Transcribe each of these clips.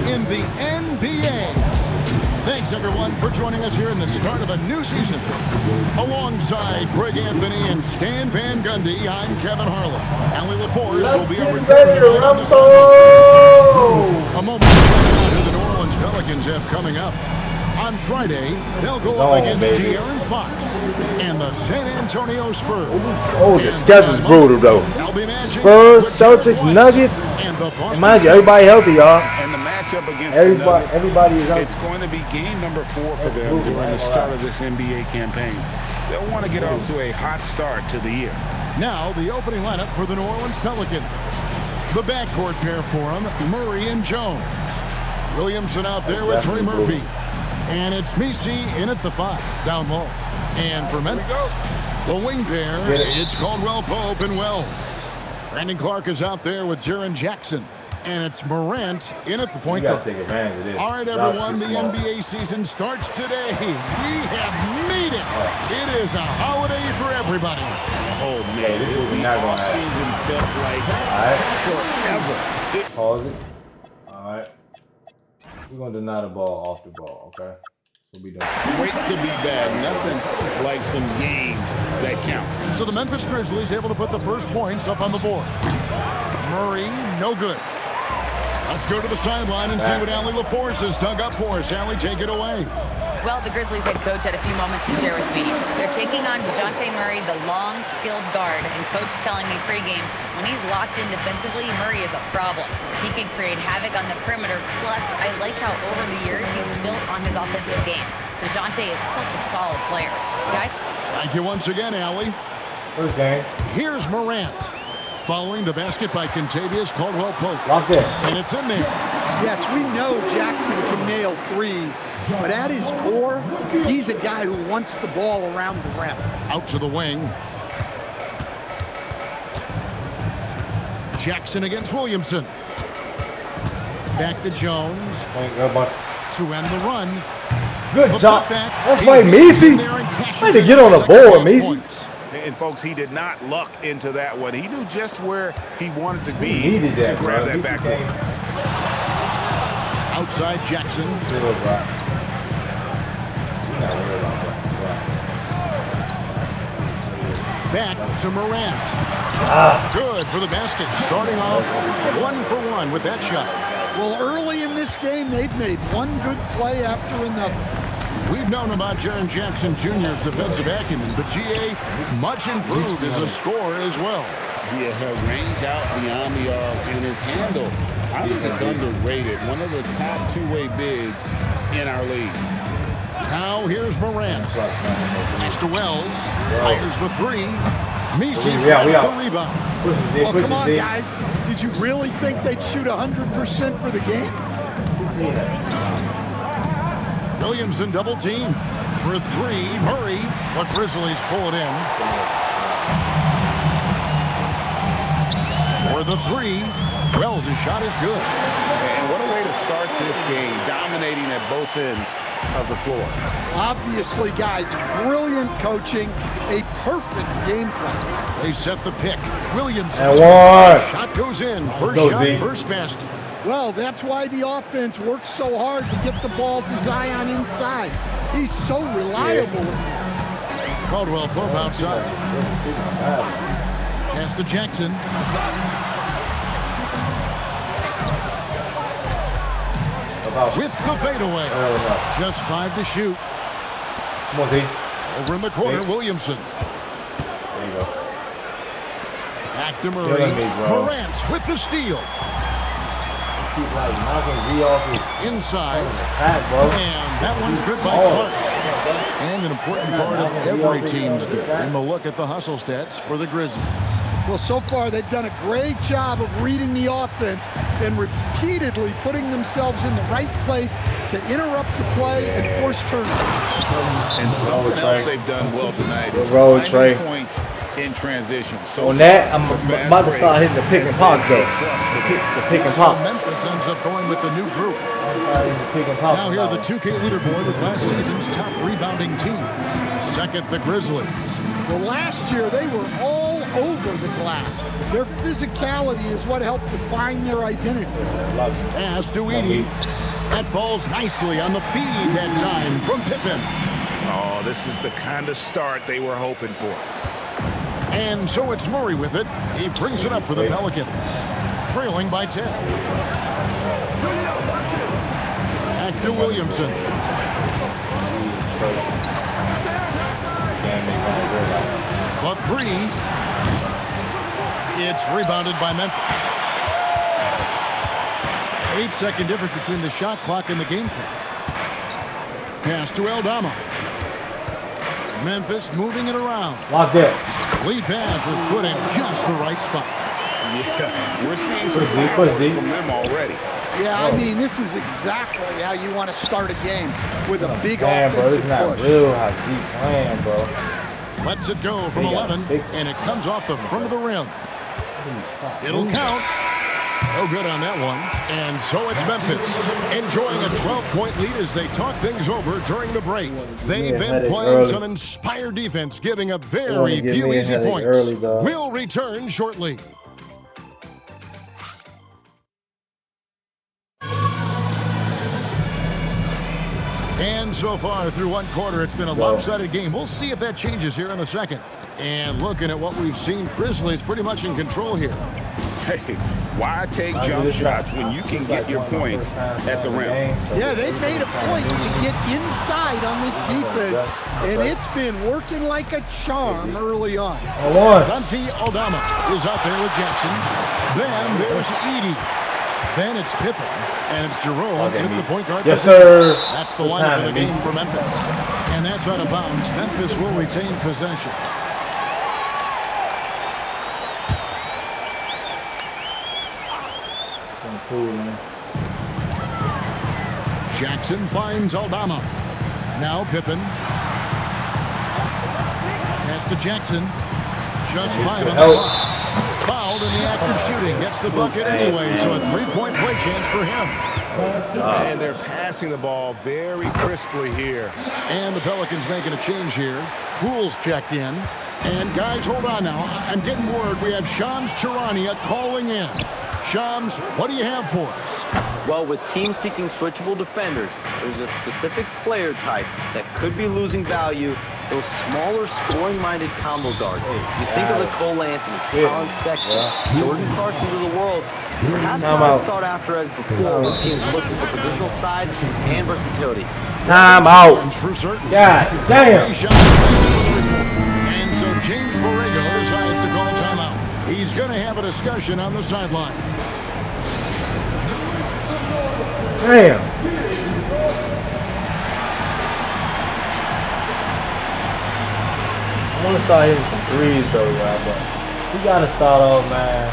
in the NBA. Thanks, everyone, for joining us here in the start of a new season. Alongside Greg Anthony and Stan Van Gundy, I'm Kevin Harlan. Allie LaForce will be our reporter tonight on the sideline. A moment who the New Orleans Pelicans have coming up. On Friday, they'll go up against De'Aaron Fox and the San Antonio Spurs. Oh, the schedule's brutal, though. Spurs, Celtics, Nuggets. And mind you, everybody healthy, y'all. And the matchup against everybody is healthy. It's going to be game number 4 for them during the start of this NBA campaign. They'll want to get off to a hot start to the year. Now, the opening lineup for the New Orleans Pelicans. The backcourt pair for them, Murray and Jones. Williamson out there with Trey Murphy. And it's Messi in at the 5, down low. And for Memphis, the wing pair, it's Caldwell Pope and Wells. Brandon Clark is out there with Jaren Jackson. And it's Morant in at the point guard. Take advantage of this. All right, everyone, the NBA season starts today. We have made it. It is a holiday for everybody. Oh, man, this will be not going to season felt like forever. Pause it. All right. We're going to deny the ball off the ball, okay? That's what we doing. It's great to be bad. Nothing like some games that count. So the Memphis Grizzlies able to put the first points up on the board. Murray, no good. Let's go to the sideline and see what Allie LaForce has dug up for us. Allie, take it away. Well, the Grizzlies head coach had a few moments to share with me. They're taking on DeJounte Murray, the long, skilled guard, and coach telling me pregame, when he's locked in defensively, Murray is a problem. He can create havoc on the perimeter. Plus, I like how over the years he's built on his offensive game. DeJounte is such a solid player. Guys? Thank you once again, Allie. First game. Here's Morant. Following the basket by Contavious Caldwell-Pope. Locked in. And it's in there. Yes, we know Jackson can nail threes, but at his core, he's a guy who wants the ball around the rim. Out to the wing. Jackson against Williamson. Back to Jones. To end the run. Good job. That's right, Messi. Trying to get on the board, Messi. And folks, he did not luck into that one. He knew just where he wanted to be to grab that backboard. Outside Jackson. Back to Morant. Good for the basket. Starting off 1-for-1 with that shot. Well, early in this game, they've made one good play after another. We've known about Jaren Jackson Jr.'s defensive acumen, but G.A. much improved as a scorer as well. Yeah, her range out beyond the arc and his handle. I think it's underrated. One of the top two-way bigs in our league. Now here's Morant. Pass to Wells. Fires the 3. Messi the rebound. Well, come on, guys. Did you really think they'd shoot 100% for the game? Williamson double team for 3. Murray, but Grizzlies pull it in. For the 3. Wells' shot is good. And what a way to start this game, dominating at both ends of the floor. Obviously, guys, brilliant coaching, a perfect game plan. They set the pick. Williamson. And one. Shot goes in. First shot, first basket. Well, that's why the offense works so hard to get the ball to Zion inside. He's so reliable. Caldwell-Pope outside. Pass to Jackson. With the fadeaway. Just 5 to shoot. Come on, Z. Over in the corner, Williamson. There you go. Back to Murray. Morant with the steal. Keep like knocking Z off his inside. Attack, bro. And that one's good by Clark. And an important part of every team's game. And a look at the hustle stats for the Grizzlies. Well, so far they've done a great job of reading the offense and repeatedly putting themselves in the right place to interrupt the play and force turnovers. And something else they've done well tonight is finding points in transition. So on that, I'm about to start hitting the pick and pops, though. The pick and pops. Memphis ends up going with the new group. Now here the 2K leaderboard with last season's top rebounding teams. Second, the Grizzlies. Well, last year they were all over the glass. Their physicality is what helped define their identity. Pass to Edie. That falls nicely on the feed that time from Pippen. Oh, this is the kind of start they were hoping for. And so it's Murray with it. He brings it up for the Pelicans. Trailing by 10. Back to Williamson. The three. It's rebounded by Memphis. 8-second difference between the shot clock and the game clock. Pass to Aldama. Memphis moving it around. Locked it. Lead pass was put in just the right spot. Yeah, we're seeing some Put fireworks Z. from them already. Yeah, I mean, this is exactly how you want to start a game with a big Man, bro, offensive it's not push. real how deep playing, bro. Lets it go from They gotta 11, fix it. and it comes off the front of the rim. It'll count. No good on that one. And so it's Memphis enjoying a 12-point lead as they talk things over during the break. They've been playing some inspired defense, giving up very few easy points. We'll return shortly. And so far through one quarter, it's been a lopsided game. We'll see if that changes here in the second. And looking at what we've seen, Grizzlies pretty much in control here. Hey, why take jump shots when you can get your points at the rim? Yeah, they've made a point to get inside on this defense, and it's been working like a charm early on. Santi Aldama is out there with Jackson. Then there's Edie. Then it's Pippen. And it's Jerome in the point guard. Yes, sir. That's the lineup of the game for Memphis. And that's out of bounds. Memphis will retain possession. Cool, man. Jackson finds Aldama. Now Pippen. Pass to Jackson. Just 5 on the clock. Fouled in the act of shooting. Gets the bucket anyway, so a three-point play chance for him. And they're passing the ball very crisply here. And the Pelicans making a change here. Poole's checked in. And guys, hold on now. I'm getting word we have Shams Charania calling in. Shams, what do you have for us? Well, with teams seeking switchable defenders, there's a specific player type that could be losing value. Those smaller, scoring-minded combo guards. You think of the Cole Anthony, Colin Sexton, Jordan Clarkson of the world. Perhaps not as sought after as before when teams looking for positional size and versatility. Time out. God damn. And so James Borrego decides to call timeout. He's going to have a discussion on the sideline. Damn. I want to start hitting some threes though, y'all, but we gotta start off, man.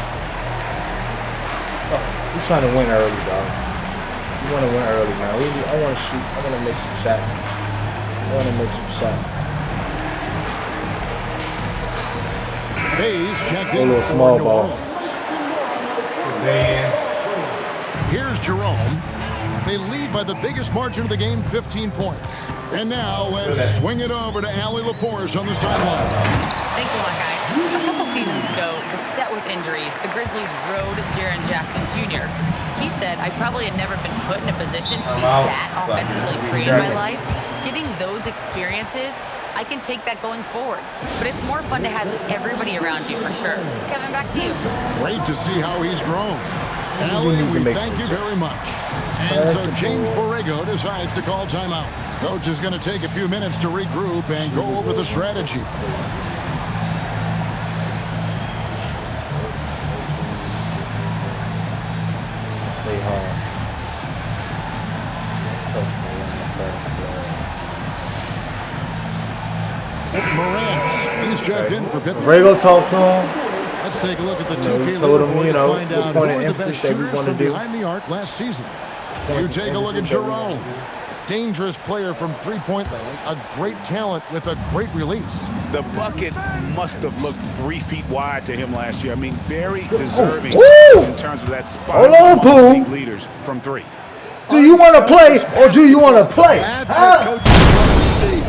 We're trying to win early, dog. We want to win early, man. I want to shoot. I want to make some shots. Hayes checked A in little for small New ball. Orleans. Man. Here's Jerome. They lead by the biggest margin of the game, 15 points. And now let's swing it over to Allie LaForce on the sideline. Thanks a lot, guys. A couple seasons ago, beset with injuries, the Grizzlies rode Jaren Jackson Jr. He said, I probably had never been put in a position to be that offensively free in my life. Getting those experiences, I can take that going forward. But it's more fun to have everybody around you for sure. Kevin, back to you. Great to see how he's grown. Allie, we thank you very much. And so James Borrego decides to call timeout. Coach is going to take a few minutes to regroup and go over the strategy. Stay hard. Morant, he's checked in for Pippen. Borrego talk to him. Let's take a look at the We 2K told him, leaderboard you know, to find out point who of are the emphasis best that we shooters want to from do. behind the arc last season. You take a look at Jerome. Dangerous player from three-point land. A great talent with a great release. The bucket must have looked 3 feet wide to him last year. I mean, very deserving in terms of that spot. Hold on, among Pooh. leaders from 3. Do you want to play or do you want to play? That's what coaches want to see.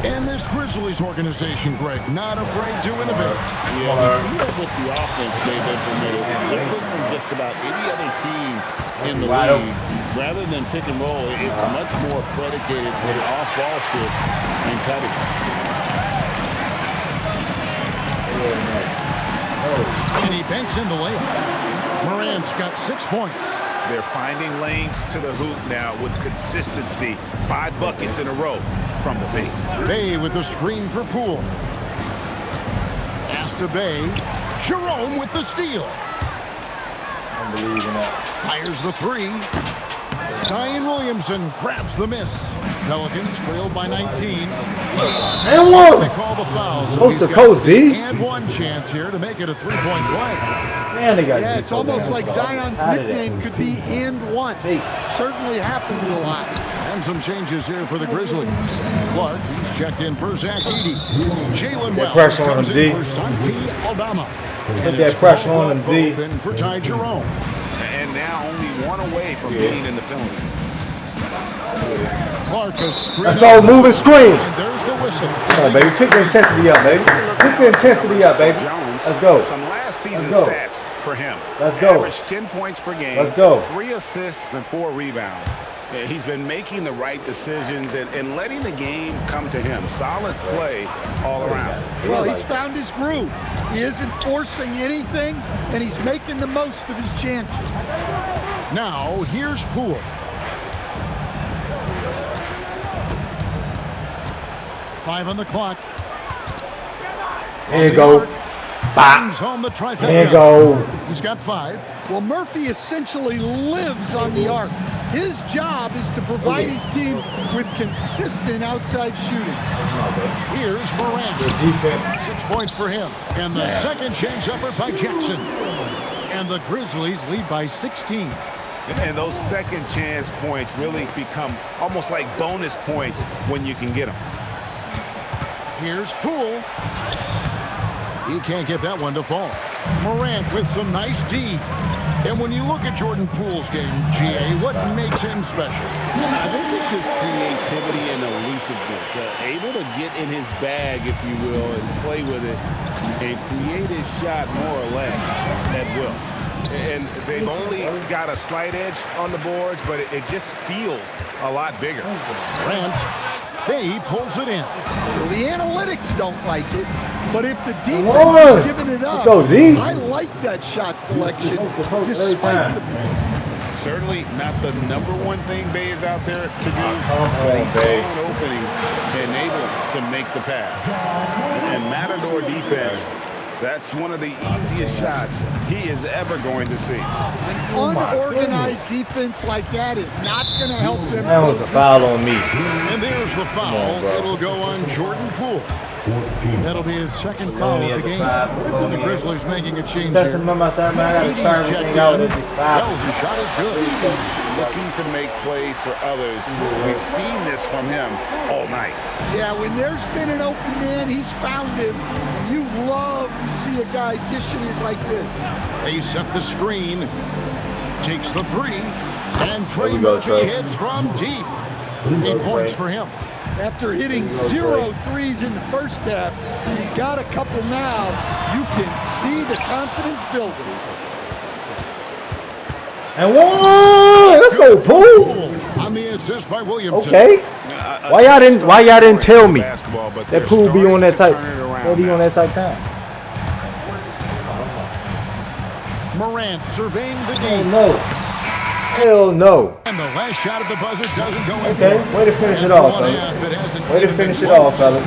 And this Grizzlies Grizzlies organization, Greg, not afraid to innovate. Yeah, we see that with the offense they've implemented. Different from just about any other team in the league. Rather than pick and roll, it's much more predicated on off-ball shifts and cutting. And he banks in the layup. Morant's got 6 points. They're finding lanes to the hoop now with consistency. 5 buckets in a row from the Bay. Bay with the screen for Poole. Pass to Bay. Jerome with the steal. Unbelievable. Fires the 3. Zion Williamson grabs the miss. Pelicans trailed by 19. And one. They call the foul. So Coast to coast, Z. and one chance here to make it a 3-point play. Man, they got Yeah, it's almost like Zion's nickname could be "and one." Certainly happens a lot. And some changes here for the Grizzlies. Clark, he's checked in for Zach Edey. Jalen Wells pressure on comes him, Z. in for Santi Aldama. Put that pressure on him, Z. Open for Ty Jerome. And now only one away from being in the penalty. Clark is That's all moving screen. And there's the whistle. Come on, baby. Pick the intensity up, baby. Pick the intensity up, baby. Let's go. Some last season Let's go. stats for him. Let's go. Averaged 10 points per game. Let's go. 3 assists and 4 rebounds. He's been making the right decisions and letting the game come to him. Solid play all around. Well, he's found his groove. He isn't forcing anything, and he's making the most of his chances. Now, here's Poole. Five on the clock. Here you go. Brings home the trifecta. Here you go. He's got 5. Well, Murphy essentially lives on the arc. His job is to provide his team with consistent outside shooting. Here's Morant. Good defense. 6 points for him. And the second change effort by Jackson. And the Grizzlies lead by 16. And those second chance points really become almost like bonus points when you can get them. Here's Poole. He can't get that one to fall. Morant with some nice D. And when you look at Jordan Poole's game, GA, what makes him special? I think it's his creativity and elusiveness. Able to get in his bag, if you will, and play with it and create his shot more or less at will. And they've only got a slight edge on the boards, but it just feels a lot bigger. Grant, Bay pulls it in. Well, the analytics don't like it, but if the defense on. is giving it up, Let's go, Z. I like that shot selection Post to post every despite time. the miss. Certainly not the #1 thing Bay is out there to do, Come but he on, saw Bay. an opening and able to make the pass. And Matador defense, that's one of the easiest shots he is ever going to see. An unorganized defense like that is not going to help them. That was a foul on me. And there's the foul. on, bro. It'll go on Jordan Poole. That'll be his second foul Only of the at the game. 5, And the only Grizzlies making a change That's here. him on my side, man. I got to Edey's try checked everything out in. at this 5. Wells' shot is good. Looking to make plays for others. We've seen this from him all night. Yeah, when there's been an open man, he's found him. You love to see a guy dishing it like this. They set the screen. Takes the 3. And There Trey we go, Murphy Trey. hits from deep. 8 Trey. points for him. After hitting 0 threes in the first half, he's got a couple now. You can see the confidence building. And one. Let's go, Poole. On the assist by Williamson. Okay. Why y'all didn't tell me Basketball, but that they're Poole be on that type? starting to turn it around He'll be now. on that type time. Morant surveying the Hell D. no. Hell no. And the last shot at the buzzer doesn't go in. Okay, way to finish it off, fellas. Way to finish it off, fellas.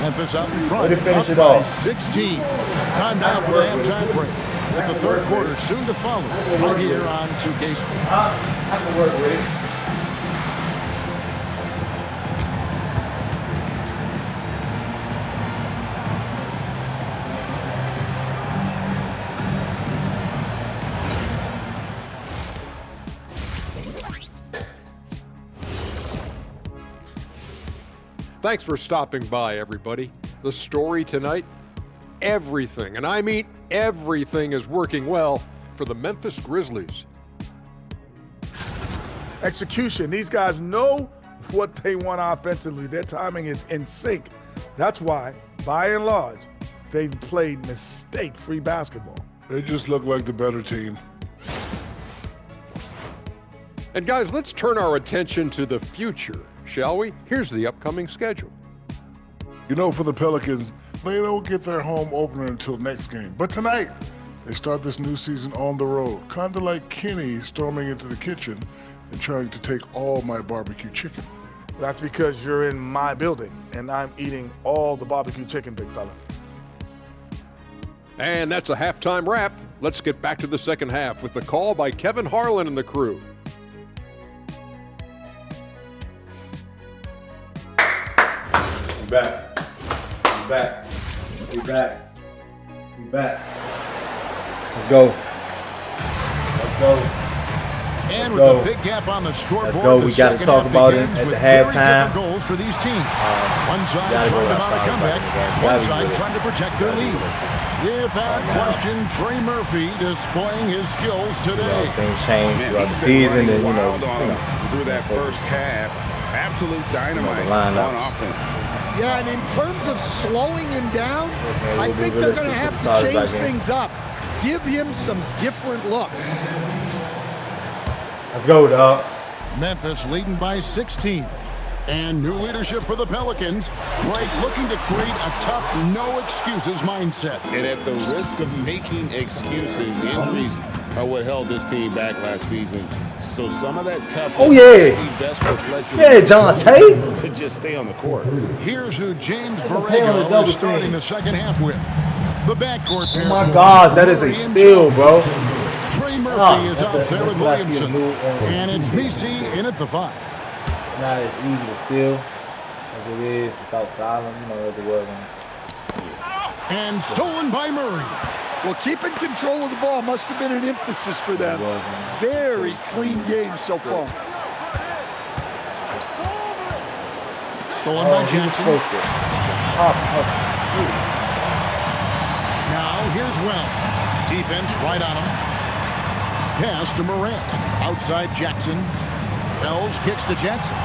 Memphis out in front. Way to finish up it by off. 16. Time now for the halftime break. With the third quarter soon to follow. Right here on 2K Sports. I can work with it. Thanks for stopping by, everybody. The story tonight, everything, and I mean everything, is working well for the Memphis Grizzlies. Execution. These guys know what they want offensively. Their timing is in sync. That's why, by and large, they've played mistake-free basketball. They just look like the better team. And guys, let's turn our attention to the future, shall we? Here's the upcoming schedule. You know, for the Pelicans, they don't get their home opener until next game. But tonight, they start this new season on the road, kind of like Kenny storming into the kitchen and trying to take all my barbecue chicken. That's because you're in my building, and I'm eating all the barbecue chicken, big fella. And that's a halftime wrap. Let's get back to the second half with the call by Kevin Harlan and the crew. We back. We back. We back. We back. Let's go. Let's go. And with a big gap on the scoreboard, let's go. We got to talk about it at the halftime. Goals for these teams. One side trying to mount a comeback. One side trying to protect their lead. Without question, Trey Murphy displaying his skills today. Things change throughout the season, and through that first half, absolute dynamite on offense. Yeah, and in terms of slowing him down, I think they're going to have to change things up. Give him some different looks. Let's go, dog. Memphis leading by 16. And new leadership for the Pelicans. Greg looking to create a tough, no-excuses mindset. And at the risk of making excuses, injuries are what held this team back last season. So some of that toughness best reflection Jonte. to just stay on the court. Here's who James Borrego is starting the second half with. The backcourt pair. Oh my gosh, that is a steal, bro. Trey Murphy is out there with Williamson. And it's Misi in at the 5. It's not as easy to steal as it is without fouling, as it was. And stolen by Murray. Well, keeping control of the ball must have been an emphasis for them. Very clean game so far. Stolen by Jackson. Now here's Wells. Defense right on him. Pass to Morant. Outside Jackson. Wells kicks to Jackson.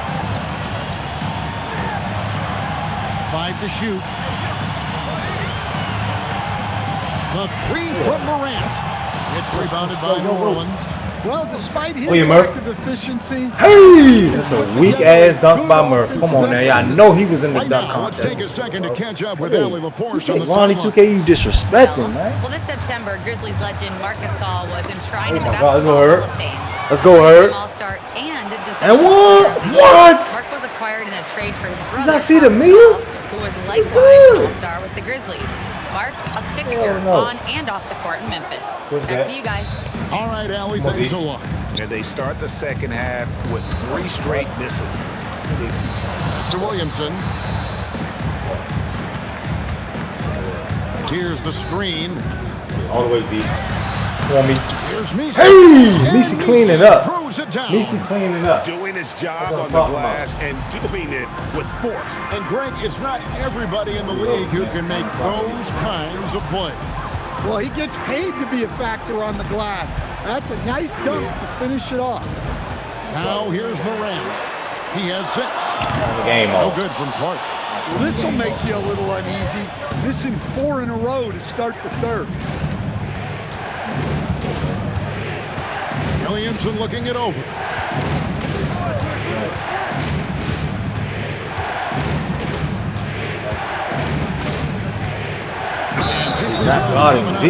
5 to shoot. The 3 from Morant. It's rebounded by New Orleans. Well, despite his lack of efficiency, that's a weak-ass dunk by Murphy. Come on now, y'all know he was in the dunk contest. Let's take a second to catch up with Allie LaForce on the Ronnie 2K, you disrespecting, man. Well, this September, Grizzlies legend Marc Gasol was enshrined in the God, Basketball Hall of Fame. Let's go, Herb. All-Star and what? Marc was acquired in a trade for his brother, Did I see the meter? who was likewise an All-Star with the Grizzlies. Marc, a fixture on and off the court in Memphis. Back to you guys. All right, Allie, thanks a lot. And they start the second half with 3 straight misses. Mr. Williamson. Here's the screen. All the way, Z. Come on, Misi. Here's Misi. Hey! Misi cleaning up. Misi cleaning up. Doing his job on the glass and doing it with force. And Greg, it's not everybody in the league who can make those kinds of plays. well, he gets paid to be a factor on the glass. That's a nice dunk to finish it off. Now here's Morant. He has 6. The game No good from Clark. Well, this will make you a little uneasy. Missing 4 in a row to start the third. Williamson looking it over. Not guarding Z.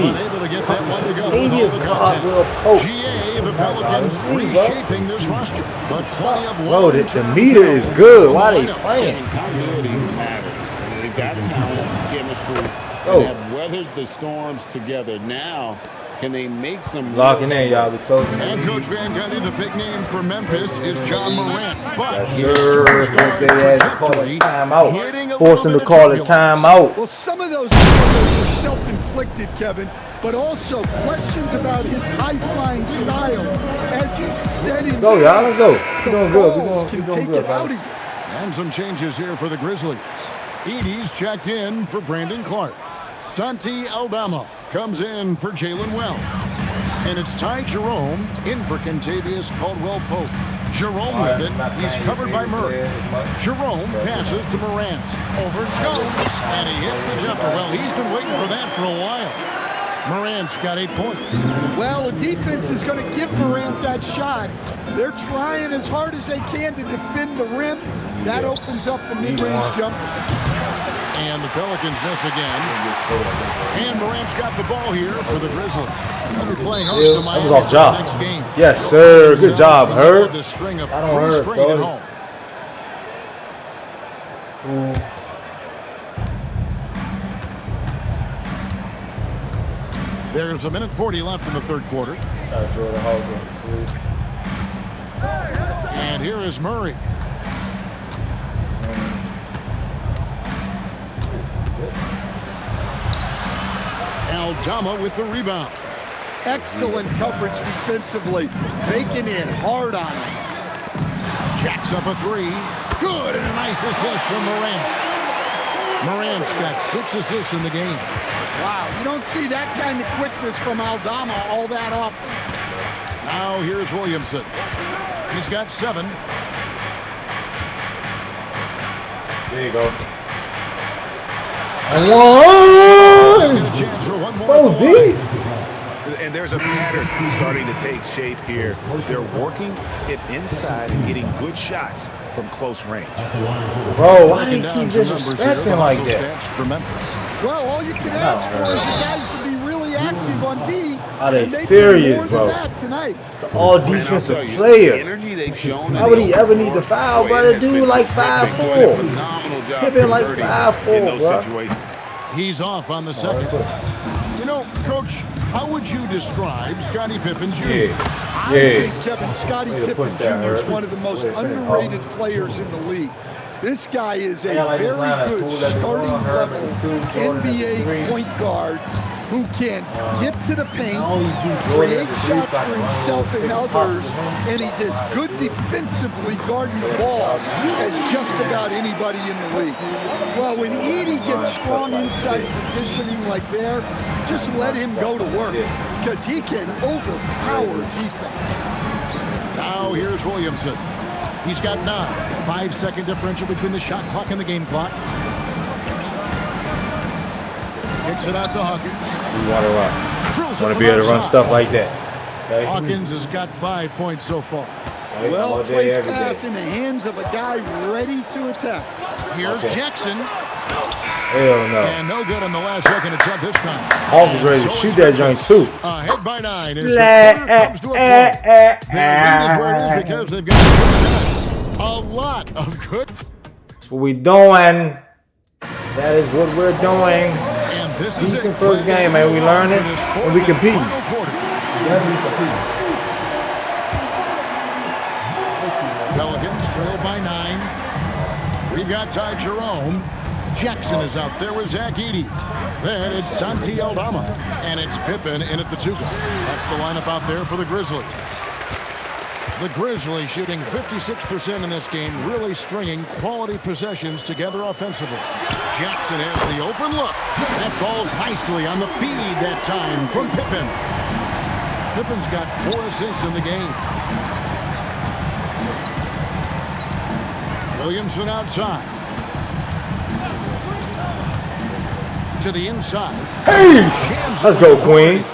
He is guard will poke. GA, the Pelicans reshaping this roster. But plenty of bro, the meter is good. Why are they playing? Continuity matters. They've got talent, chemistry, and have weathered the storms together. Now, can they make some locking in, y'all? We closing in. And Coach Van Gundy, the big name for Memphis is John Morant. But Force him to call a timeout. Well, some of those are self-inflicted, Kevin, but also questions about his high-flying style as he's setting. Let's go, y'all. Let's go. We're doing good. We're doing good, buddy. And some changes here for the Grizzlies. Edie's checked in for Brandon Clark. Santi Aldama comes in for Jalen Wells. And it's Ty Jerome in for Kentavious Caldwell-Pope. Jerome with it. He's covered by Murray. Jerome passes to Morant. Over Jones. And he hits the jumper. Well, he's been waiting for that for a while. Morant's got 8 points. Well, the defense is going to give Morant that shot. They're trying as hard as they can to defend the rim. That opens up the mid-range jumper. And the Pelicans miss again. And Morant's got the ball here for the Grizzlies. They'll be playing host to Miami off for job. the next game. Yes, sir. Good job, Herb. The string of I don't hurt, string at home. There's a minute 40 left in the third quarter. And here is Murray. Aldama with the rebound. Excellent coverage defensively. Making it hard on him. Jacks up a 3. Good, and a nice assist from Morant. Morant's got 6 assists in the game. Wow, you don't see that kind of quickness from Aldama all that often. Now here's Williamson. He's got 7. There you go. And Get a chance for one more. Oh, Z. And there's a pattern starting to take shape here. They're working it inside and getting good shots from close range. Bro, why do you keep disrespecting like that? For Memphis. Well, all you can ask for is the guys to be really active on D. Are they and serious, more bro? than that tonight. It's an all defensive The player. energy they've shown. Why would he ever need to foul, brother? Dude like 5'4". Phenomenal job. Pippen like converting 5'4", in those bro. situations. He's off on the second. You know, Coach, how would you describe Scottie Pippen Jr.? I think Kevin Scottie Pippen Jr. is one of the most underrated players in the league. This guy is a very good starting level NBA point guard who can get to the paint, create shots for himself and others, and he's as good defensively guarding the ball as just about anybody in the league. Well, when Edie gets strong inside positioning like there, just let him go to work because he can overpower defense. Now here's Williamson. He's got 9. 5-second differential between the shot clock and the game clock. Kicks it out to Hawkins. You want to run. Want to be able to run stuff like that. Okay? Hawkins has got 5 points so far. Well placed pass in the hands of a guy ready to attack. Here's Jackson. Hell no. And no good on the last second attempt this time. Hawkins ready to shoot that joint too. Ahead by 9 as the quarter comes to a close. Their lead is where it is because they've got a lot of good. That's what we doing. That is what we're doing. And this is Decent first game, man. We learning and we compete. Definitely compete. Pelicans trail by 9. We've got Ty Jerome. Jackson is out there with Zach Edey. Then it's Santi Aldama. And it's Pippen in at the 2. That's the lineup out there for the Grizzlies. The Grizzlies shooting 56% in this game, really stringing quality possessions together offensively. Jackson has the open look. That falls nicely on the feed that time from Pippen. Pippen's got 4 assists in the game. Williamson outside. To the inside. Hey! Let's go, Queen.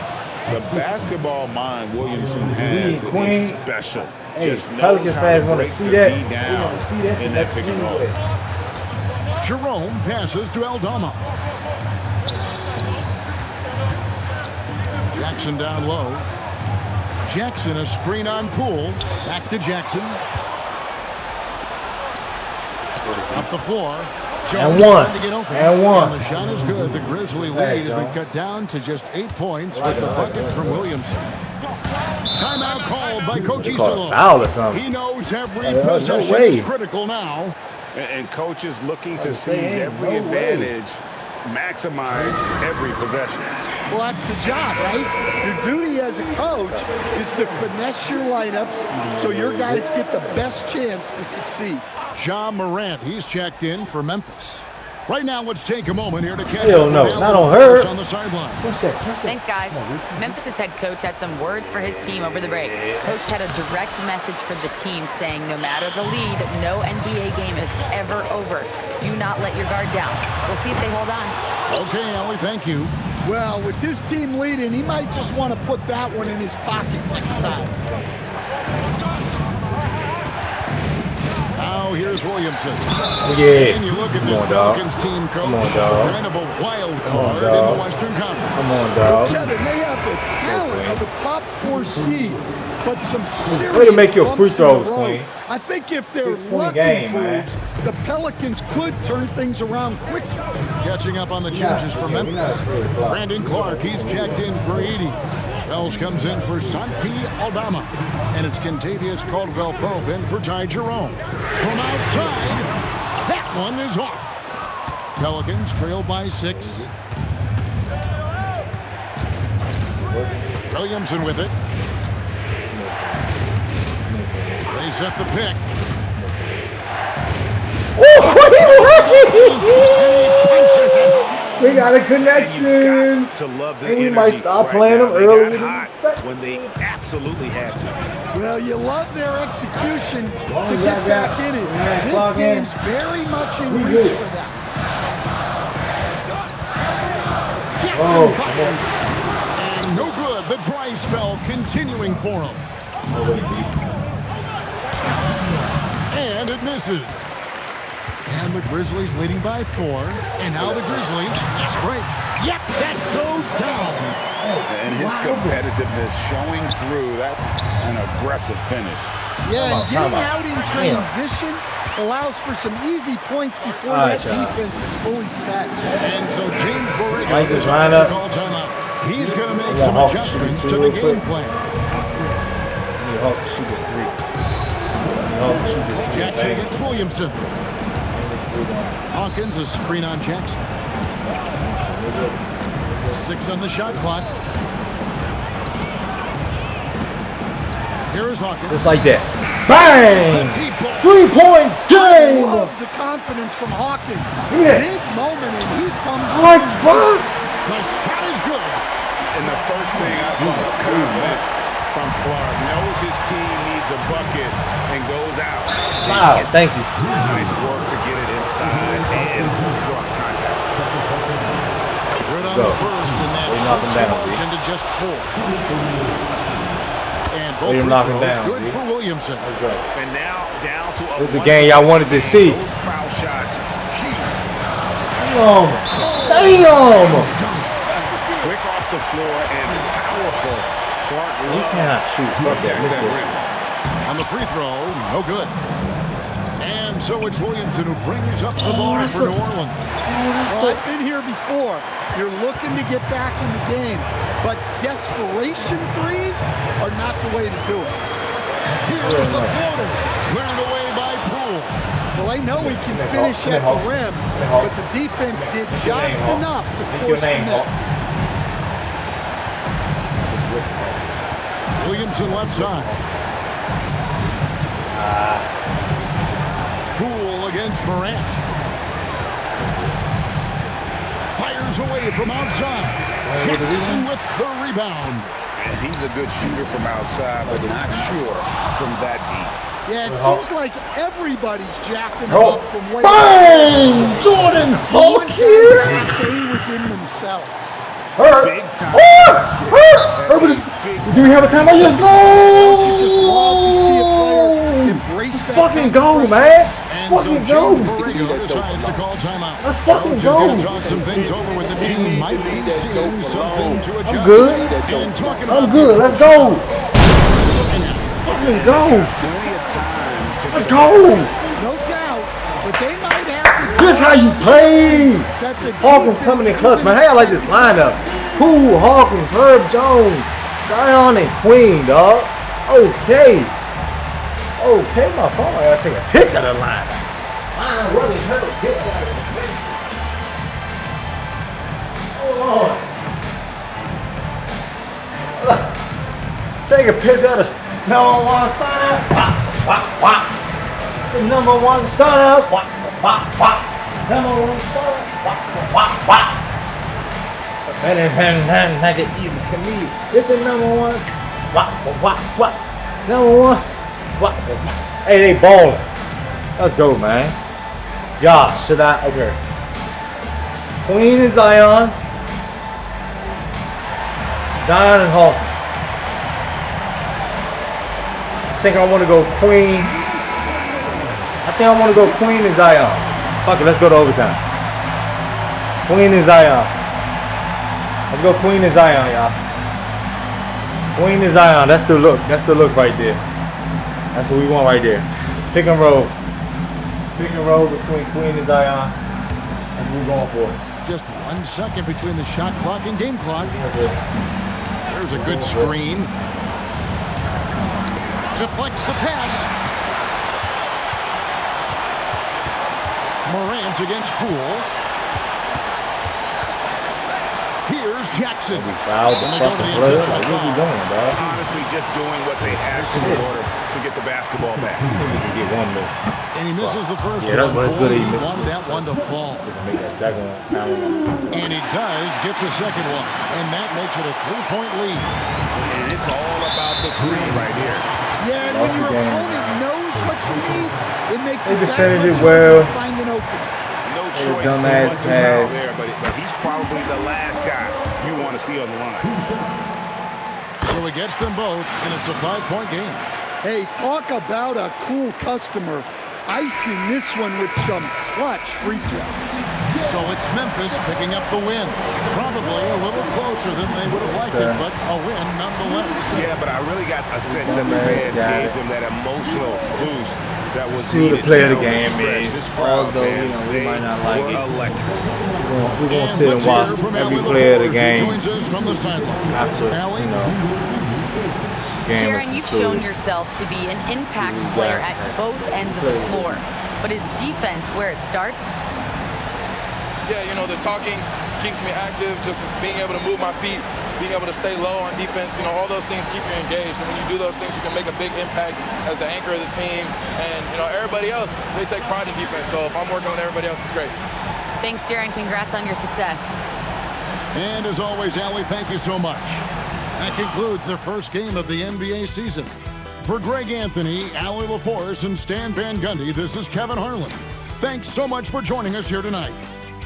The basketball mind Williamson has is special. Hey, Just Pelicans fans want to see that. In that pick and roll. Jerome passes to Aldama. Jackson down low. Jackson a screen on Poole. Back to Jackson. Up the floor. And one. And one. And the shot is good. The Grizzly lead has been cut down to just 8 points with the bucket from Williamson. Timeout called by Coach Iserlohn. Foul or something. He knows every possession is critical now. And coaches looking to seize every advantage, maximize every possession. Well, that's the job, right? Your duty as a coach is to finesse your lineups so your guys get the best chance to succeed. Ja Morant, he's checked in for Memphis. Right now, let's take a moment here to catch Hell up no, with not on her. on the sideline. What's that? Thanks, guys. Memphis' head coach had some words for his team over the break. Coach had a direct message for the team saying no matter the lead, no NBA game is ever over. Do not let your guard down. We'll see if they hold on. Okay, Ellie, thank you. Well, with this team leading, he might just want to put that one in his pocket next time. Now here's Williamson. Yeah. And you look at Come this on, dog. Pelicans team, coach. Come on, dog. Kind of a wild Come on, card in dog. the Western Conference. Come on, dog. Kevin, they have the talent of a top 4 seed, but some serious Way to make your free bumps in the throws, road. Queen. I think if they're 6-point lucky, game, man. the Pelicans could turn things around quickly. Catching up on the changes for Memphis. Brandon Clark, he's checked in for 80. Wells comes in for Santi Aldama. And it's Kentavious Caldwell-Pope in for Ty Jerome. From outside, that one is off. Pelicans trail by 6. Williamson with it. They set the pick. We got a connection. To love the And we energy might stop right playing now. them They early got than hot expected. when they absolutely had to. Well, you love their execution Long to as get y'all back got in it. 9 This o'clock in. game's very much in We reach good. for them. Oh, And no good. The dry spell continuing for him. And it misses. And the Grizzlies leading by 4. And now the Grizzlies. That's right. Yep, that goes down. And his competitiveness showing through. That's an aggressive finish. Yeah, and Time getting out. out in transition allows for some easy points before All that right, y'all. defense is fully set. And so James Borrego Mike just lined up. call timeout. He's going to make I'm gonna some Hawk adjustments shoot to this the real game quick. plan. I need Hawk to shoot this 3. I need Hawk to shoot this 3. Jackson Bang. against Williamson. Bang this 3 down. Hawkins, a screen on Jackson. 6 on the shot clock. Here is Hawkins. Just like that. Bang! Deep ball. 3-point game! Love the confidence from Hawkins. Give me that. Big moment, and he comes. Hot spot! The shot is good. And the first thing I thought confident from Clark. Knows his team needs a bucket and goes out. Wow, thank you. Nice work to get it inside and draw contact. Good on Go. the first, and that They knock him shoots down, George Z. into just 4. And both They free knock him throws down, good Z. for Williamson. Let's go. And now down to a This is the game y'all wanted to see. Those foul shots key. Damn! Damn! Quick off the floor and powerful. Clark He cannot shoot. Fuck that. Miss this. On the free throw, no good. And so it's Williamson who brings up the ball that's for a- New Orleans. Well, I've been here before. You're looking to get back in the game, but desperation threes are not the way to do it. Here's the floater, cleared away by Poole. Well, I know he can Hawk. finish Come here, at Hawk. the rim, Come here, Hawk. but the defense did Pick your just name, Hawk. enough to Pick your force the name, Hawk. miss. Williamson left side. Poole against Morant. Fires away from outside. Jackson with the rebound. And he's a good shooter from outside, but not sure from that deep. Yeah, it Hawk. seems like everybody's jacking Hawk. up from way Bang! Jordan No Hawk one here! can stay within themselves. Hurt! Big time Hurt! basket. Hurt! Hurt! Do we have a timeout? Let's go! Embrace Let's that fucking go, concentration. man! And Let's fucking so go! James Borrego decides to call timeout. Let's fucking Coach is go. gonna talk some things over with the team. Might be seeing something to adjust. I'm good. And talking I'm about good. Let's go! Fucking go! Let's go! No doubt, but they might have to. This how you play! That's a Hawkins coming in clutch, man. Hey, I like this lineup. Poole, Hawkins, Herb Jones, Zion, and Queen, dog. Okay. Okay, my phone. I gotta take a picture of the lineup. Lineup running Herb. Hold on. Take a picture of the number one stunner. Wop, wop, wop. The number one stunners. Wop, wop, wop. Number one star. Wah, wah. Better than like an evil comedian. It's the number one. What? Number one. What? Hey, they balling. Let's go, man. Y'all, should I? Okay. Queen and Zion. Zion and Hawkins. I think I want to go Queen. I think I want to go Queen and Zion. Fuck it, let's go to overtime. Queen and Zion. Let's go Queen and Zion, y'all. Queen and Zion. That's the look. That's the look right there. That's what we want right there. Pick and roll. Pick and roll between Queen and Zion. That's what we're going for. Just 1 second between the shot clock and game clock. There's a good screen. Deflects the pass. Morant against Poole. Here's Jackson. We fouled the fucking player. Like, what are we doing, dog? Honestly, just doing what they have to in order to get the basketball back. We can get one miss. And he misses the first yeah, one. that's good. He wanted that one to fall. Make that second time. And he does get the second one. And that makes it a 3-point lead. And it's all about the three right here. Yeah, and when your opponent knows what you need, it makes it defended that it well. find an open. No choice to dumbass run pass there, but he's probably the last guy you want to see on the line. So he gets them both, and it's a 5-point game. Hey, talk about a cool customer. Icing this one with some clutch free throw. So it's Memphis picking up the win. Probably a little closer than they would have liked it, but a win nonetheless. Yeah, but I really got a sense that the fans gave them that emotional boost that was see who the player of the game is. Although, we might not like it. Electric. We're going to sit and watch every player of the game after, Jaron, you've shown yourself to be an impact player at both ends of the floor. But is defense where it starts? Yeah, the talking keeps me active, just being able to move my feet, being able to stay low on defense, all those things keep you engaged. And when you do those things, you can make a big impact as the anchor of the team. And, everybody else, they take pride in defense. So if I'm working with everybody else, it's great. Thanks, Jaron. Congrats on your success. And as always, Allie, thank you so much. That concludes the first game of the NBA season. For Greg Anthony, Allie LaForce, and Stan Van Gundy, this is Kevin Harlan. Thanks so much for joining us here tonight.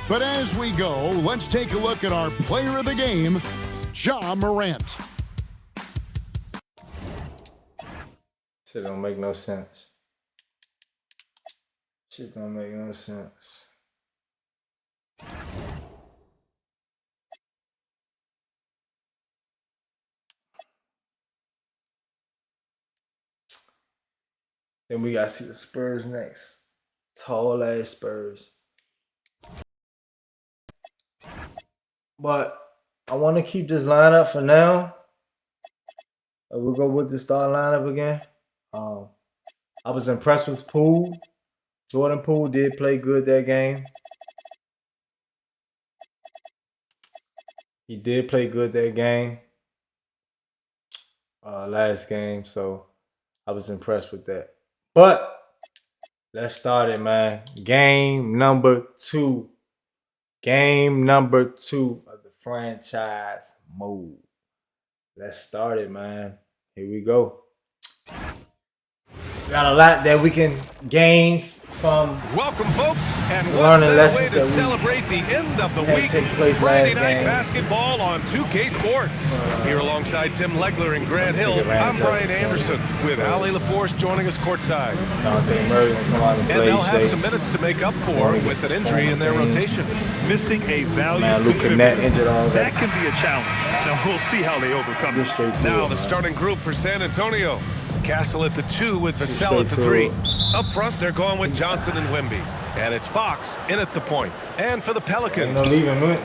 But as we go, let's take a look at our player of the game, Ja Morant. Shit don't make no sense. Shit don't make no sense. Then we gotta see the Spurs next. Tall ass Spurs. But I want to keep this lineup for now. We'll go with the start lineup again. I was impressed with Poole. Jordan Poole did play good that game. He did play good that game. Last game, so I was impressed with that. But let's start it, man. Game number 2. Game number 2 of the franchise mode. Let's start it, man. Here we go. We got a lot that we can gain from welcome, folks, and learning lessons way to celebrate the end of the week. Take place Friday last night game. Basketball on 2K Sports. Here alongside Tim Legler and Grant Hill, I'm Brian Anderson with Allie LaForce joining us courtside. Murray will come out and play. They'll have some minutes to make up for with an injury in their rotation. Missing a valuable contributor. Injured already. That can be a challenge. Now we'll see how they overcome it. Now the starting group for San Antonio. Castle at the 2 with Vassell at the 3. Up front, they're going with Johnson and Wemby. And it's Fox in at the point. And for the Pelicans,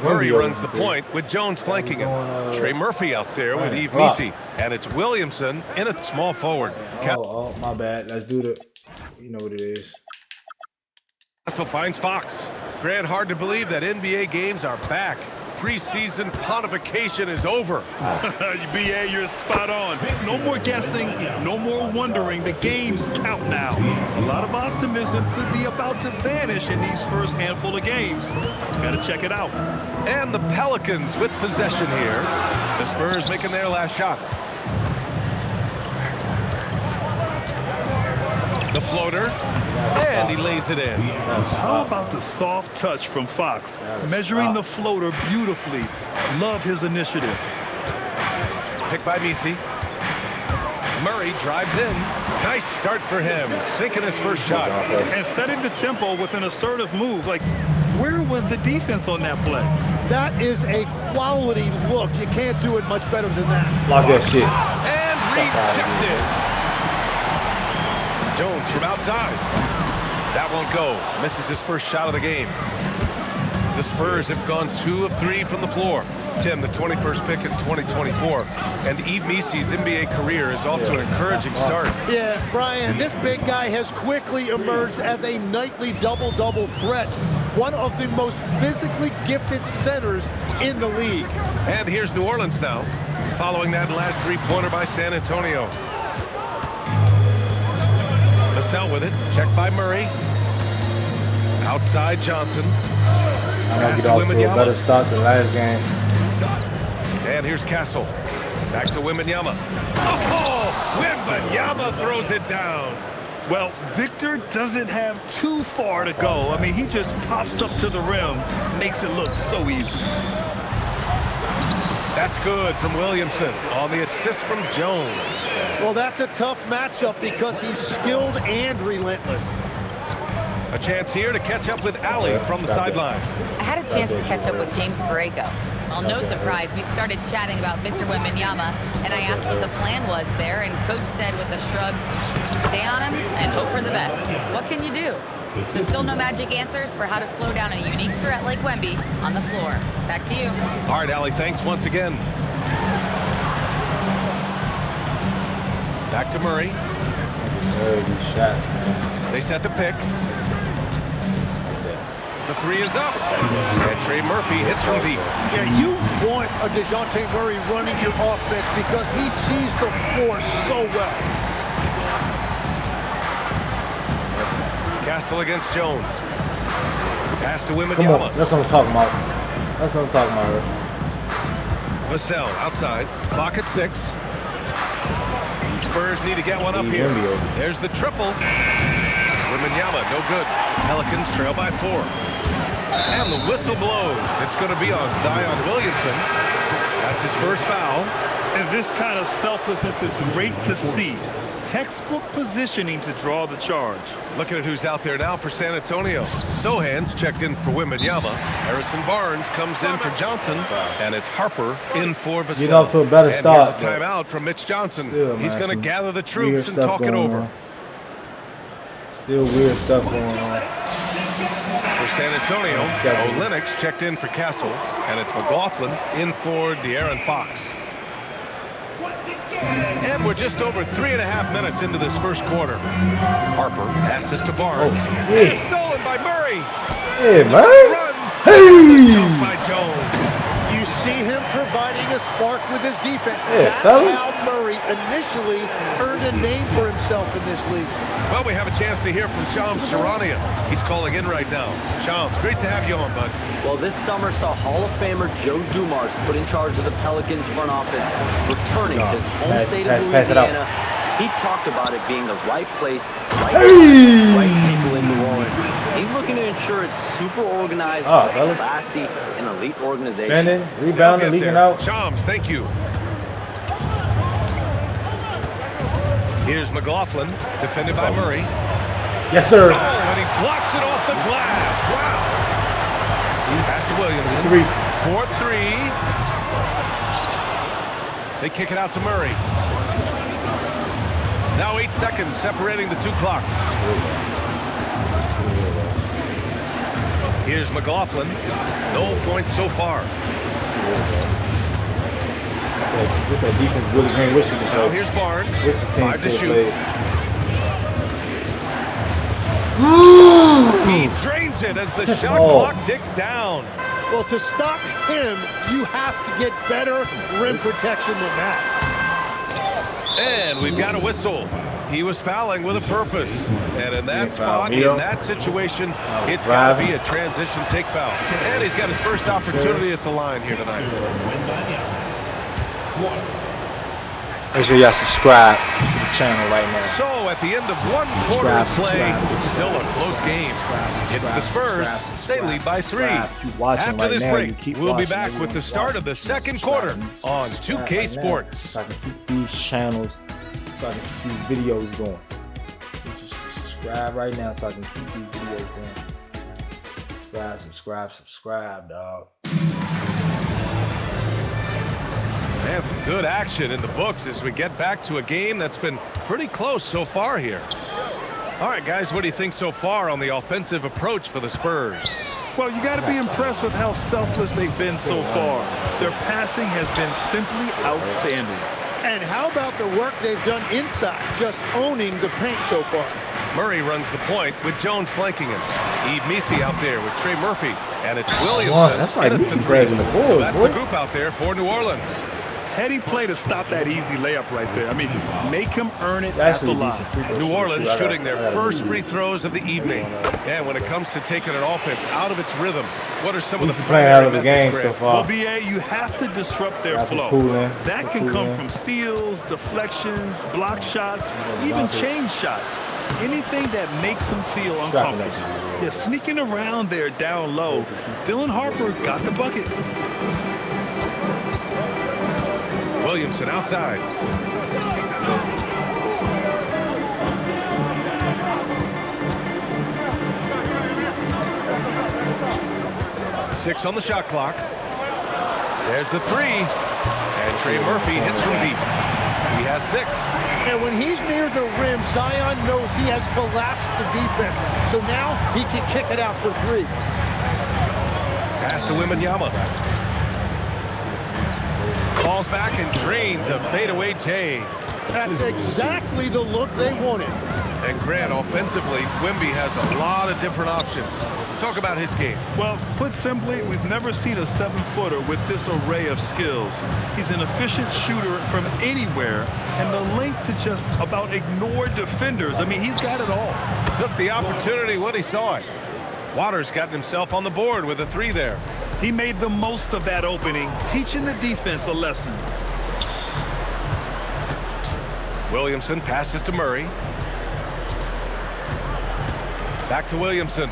Murray runs the point with Jones flanking him. Trey Murphy out there with Yves Missi. And it's Williamson in at small forward. Oh, my bad. Let's do the, you know what it is. Castle finds Fox. Grant, hard to believe that NBA games are back. preseason pontification is over. BA, you're spot on. No more guessing, no more wondering. The games count now. A lot of optimism could be about to vanish in these first handful of games. Got to check it out. And the Pelicans with possession here. The Spurs making their last shot. The floater, and he lays it in. How about the soft touch from Fox? Measuring the floater beautifully. Love his initiative. Picked by Misi. Murray drives in. Nice start for him. Sinking his first shot. And setting the tempo with an assertive move. Like, where was the defense on that play? That is a quality look. You can't do it much better than that. Lock that shit. And rejected. Jones from outside. That won't go. Misses his first shot of the game. The Spurs have gone 2 of 3 from the floor. Tim, the 21st pick in 2024. And Yves Misi's NBA career is off to an encouraging start. Yeah, Brian, this big guy has quickly emerged as a nightly double-double threat. One of the most physically gifted centers in the league. And here's New Orleans now, following that last three-pointer by San Antonio. Vassell with it, checked by Murray. Outside Johnson. I'm going to get off to a better start than last game. And here's Castle. Back to Wembanyama. Oh, Wembanyama throws it down. Well, Victor doesn't have too far to go. I mean, he just pops up to the rim, makes it look so easy. That's good from Williamson on the assist from Jones. Well, that's a tough matchup because he's skilled and relentless. A chance here to catch up with Allie from the sideline. I had a chance to catch up with James Borrego. Well, no surprise, we started chatting about Victor Wembanyama, and I asked what the plan was there, and Coach said with a shrug, stay on him and hope for the best. What can you do? So still no magic answers for how to slow down a unique threat like Wemby on the floor. Back to you. All right, Allie, thanks once again. Back to Murray. They set the pick. The three is up. And Trey Murphy hits from deep. Yeah, you want a DeJounte Murray running your offense because he sees the floor so well. Castle against Jones. Pass to Wembanyama. Come on, that's what I'm talking about. That's what I'm talking about. Vassell outside. Clock at 6. Spurs need to get one up here. There's the triple. Wembanyama, no good. Pelicans trail by 4. And the whistle blows. It's going to be on Zion Williamson. That's his first foul. And this kind of selflessness is great to see. Textbook positioning to draw the charge. Looking at who's out there now for San Antonio. Sohan's checked in for Wembanyama. Harrison Barnes comes in for Johnson. And it's Harper in for Vassell. Get off to a better start. Here's a timeout from Mitch Johnson. Still, he's going to gather the weird troops and talk it over. Still weird stuff going on. For San Antonio, Olynyk checked in for Castle. And it's McLaughlin in for De'Aaron Fox. And we're just over 3.5 minutes into this first quarter. Harper passes to Barnes. Oh, yeah. Stolen by Murray. Hey, Murray. Hey! Dunked by Jones. You see him providing a spark with his defense. Yeah, that's fellas. how Murray initially earned a name for himself in this league. Well, we have a chance to hear from Shams Charania. He's calling in right now. Shams, great to have you on, bud. Well, this summer saw Hall of Famer Joe Dumars put in charge of the Pelicans front office, returning to his home state of Louisiana. He talked about it being the right place, right time, right people in New Orleans. He's looking to ensure it's super organized, classy, and elite organization. Defending, rebounding, leaking out. Shams, thank you. Here's McLaughlin, defended by Murray. Yes, sir. Oh, and he blocks it off the glass. Wow. Pass to Williamson. 4-3. They kick it out to Murray. Now 8 seconds separating the two clocks. Here's McLaughlin. No points so far. Just that defense really can't wish you to Now here's Barnes. 5 to shoot. He drains it as the shot clock ticks down. Well, to stop him, you have to get better rim protection than that. And we've got a whistle. He was fouling with a purpose. And in that spot, in that situation, it's got to be a transition take foul. And he's got his first opportunity at the line here tonight. Make sure y'all subscribe to the channel right now. So at the end of one quarter of play, still a close game. It's the Spurs. They lead by 3. After this break, we'll be back with the start of the second quarter on 2K Sports. So I can keep these channels, so I can keep these videos going. Just subscribe right now so I can keep these videos going. Subscribe, dog. And some good action in the books as we get back to a game that's been pretty close so far here. All right, guys, what do you think so far on the offensive approach for the Spurs? Well, you got to be impressed with how selfless they've been so far. Their passing has been simply outstanding. And how about the work they've done inside, just owning the paint so far? Murray runs the point with Jones flanking him. Eve Messi out there with Trey Murphy. And it's Williamson. Wow, that's right, Messi grabbing the ball. So that's the group out there for New Orleans. Heady play to stop that easy layup right there. I mean, make him earn it at the line. New Orleans shooting their first free throws of the evening. And when it comes to taking an offense out of its rhythm, what are some of the playing out of the game so far? Well, BA, you have to disrupt their flow. That can come from steals, deflections, block shots, even change shots. Anything that makes them feel uncomfortable. They're sneaking around there down low. Dylan Harper got the bucket. Williamson outside. Six on the shot clock. There's the 3. And Trey Murphy hits from deep. He has 6. And when he's near the rim, Zion knows he has collapsed the defense. So now he can kick it out for 3. Pass to Wembanyama. Falls back and drains a fadeaway J. That's exactly the look they wanted. And Grant, offensively, Wemby has a lot of different options. Talk about his game. Well, put simply, we've never seen a 7-footer with this array of skills. He's an efficient shooter from anywhere, and the length to just about ignore defenders. I mean, he's got it all. Took the opportunity when he saw it. Waters got himself on the board with a 3 there. He made the most of that opening, teaching the defense a lesson. Williamson passes to Murray. Back to Williamson.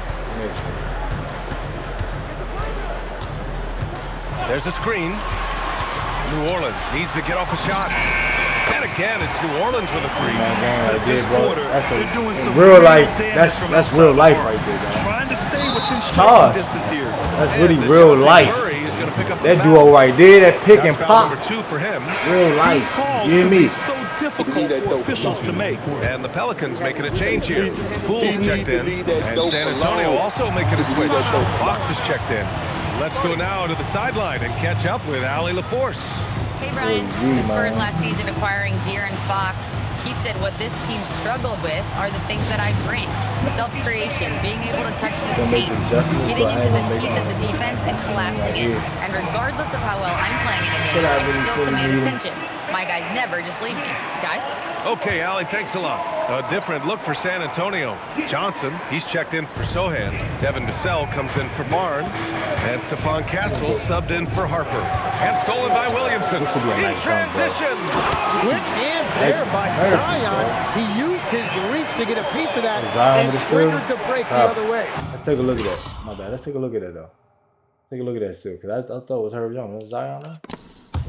There's a screen. New Orleans needs to get off a shot. And again, it's New Orleans with a 3. This quarter, they're doing some real life. That's real life right there, guys. Trying to stay within striking distance here. That's really real life. That duo right there, that pick and pop. Number 2 for him. Real life. You hear me? So difficult for officials to make. And the Pelicans making a change here. Poole's checked in. And San Antonio also making a switch. Fox is checked in. Let's go now to the sideline and catch up with Allie LaForce. Hey, Brian. The Spurs last season acquiring De'Aaron Fox. He said what this team struggled with are the things that I bring. Self-creation, being able to touch the paint, getting into the teeth of the defense and collapsing it. And regardless of how well I'm playing in a game, I still command attention. My guys never just leave me. Guys? Okay, Allie, thanks a lot. A different look for San Antonio. Johnson, he's checked in for Sohan. Devin Vassell comes in for Barnes. And Stephon Castle subbed in for Harper. And stolen by Williamson. In transition. Quick hands there by Zion. He used his reach to get a piece of that and triggered the break the other way. Let's take a look at that. My bad. Let's take a look at it, though. Take a look at that, still. Because I thought it was Herb Jones. Was Zion there?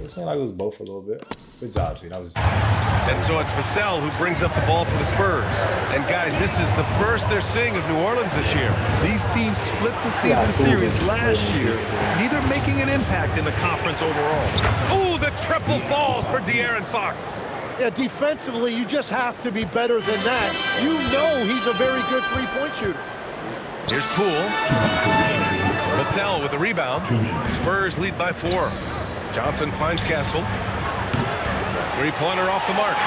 It seemed like it was both a little bit. Good job, see. That was. And so it's Vassell who brings up the ball for the Spurs. And guys, this is the first they're seeing of New Orleans this year. These teams split the season series last year, neither making an impact in the conference overall. Ooh, the triple falls for De'Aaron Fox. Yeah, defensively, you just have to be better than that. You know he's a very good three-point shooter. Here's Poole. Vassell with the rebound. Spurs lead by 4. Johnson finds Castle. 3-pointer off the mark.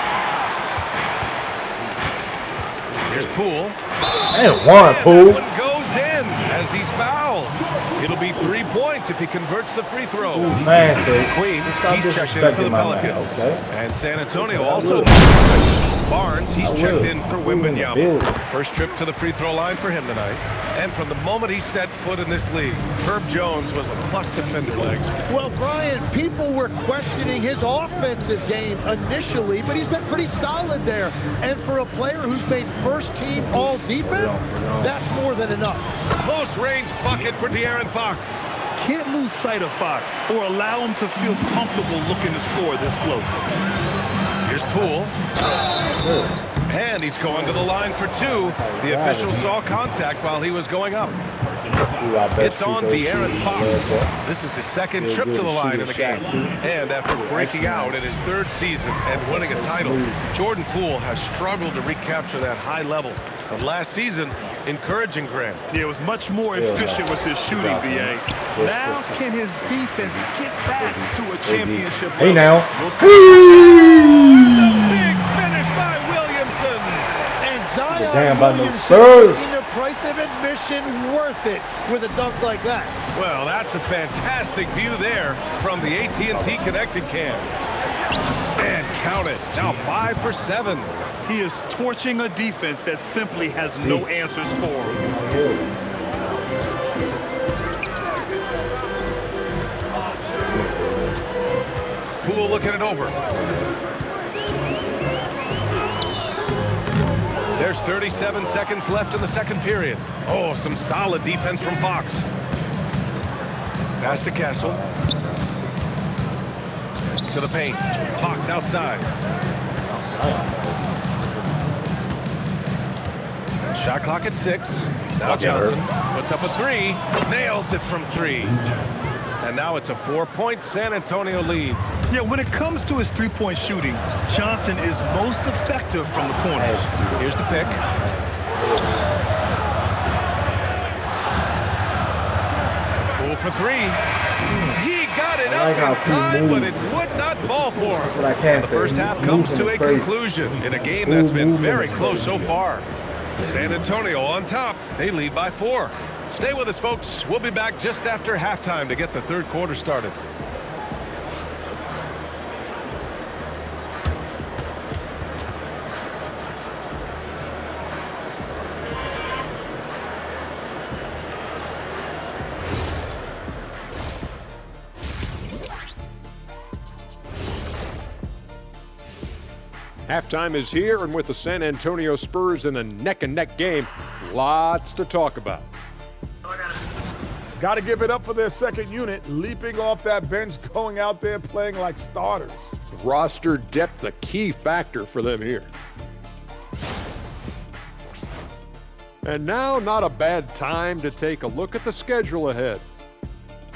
Here's Poole. And one, Poole. That one goes in as he's fouled. It'll be be 3 points if he converts the free throw. Fancy. Queen, he's checked in for the Pelicans. Okay. And San Antonio also. Barnes, he's checked in for Wembanyama. First trip to the free throw line for him tonight. And from the moment he set foot in this league, Herb Jones was a plus defender, Legs. Well, Brian, people were questioning his offensive game initially, but he's been pretty solid there. And for a player who's made first-team all-defense, that's more than enough. Close-range bucket for De'Aaron Fox. Can't lose sight of Fox or allow him to feel comfortable looking to score this close. Here's Poole. And he's going to the line for 2. The official saw contact while he was going up. It's on De'Aaron Fox. This is his second trip to the line in the game. And after breaking out in his 3rd season and winning a title, Jordan Poole has struggled to recapture that high level of last season, encouraging Graham. Yeah, it was much more efficient with his shooting, BA. Now, can his defense get back to a championship level? Hey, now. Big finish by Williamson. And Zion Damn about no Williamson Spurs. making the price of admission worth it with a dunk like that. Well, that's a fantastic view there from the AT&T Connected Cam. And count it. Now 5 for 7. He is torching a defense that simply has no answers for him. Poole looking it over. There's 37 seconds left in the second period. Oh, some solid defense from Fox. Pass to Castle. To the paint. Fox outside. Shot clock at 6. Now Johnson puts up a 3. Nails it from 3. And now it's a 4-point San Antonio lead. Yeah, when it comes to his three-point shooting, Johnson is most effective from the corners. Here's the pick. Poole for 3. He got it up in time, but it would not fall for him. That's what I can say. The first half comes to a conclusion in a game that's been very close so far. San Antonio on top. They lead by 4. Stay with us, folks. We'll be back just after halftime to get the third quarter started. Halftime is here, and with the San Antonio Spurs in a neck-and-neck game, lots to talk about. Got to give it up for their second unit, leaping off that bench, going out there playing like starters. Roster depth, a key factor for them here. And now, not a bad time to take a look at the schedule ahead.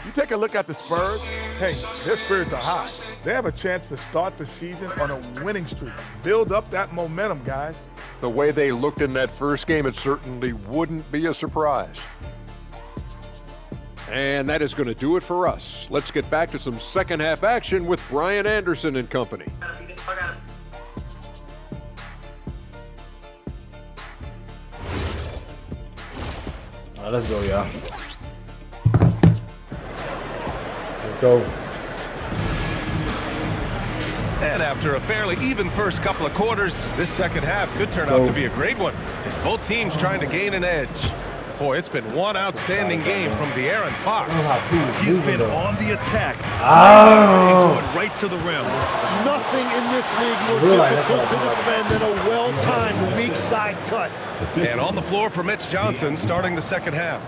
You take a look at the Spurs, hey, their spirits are high. They have a chance to start the season on a winning streak. Build up that momentum, guys. The way they looked in that first game, it certainly wouldn't be a surprise. And that is going to do it for us. Let's get back to some second half action with Brian Anderson and company. All right, let's go, y'all. Let's go. And after a fairly even first couple of quarters, this second half could turn out to be a great one, as both teams trying to gain an edge. Boy, it's been one outstanding game from De'Aaron Fox. He's been on the attack. Going right to the rim. Nothing in this league more difficult to defend than a well-timed weak side cut. And on the floor for Mitch Johnson starting the second half.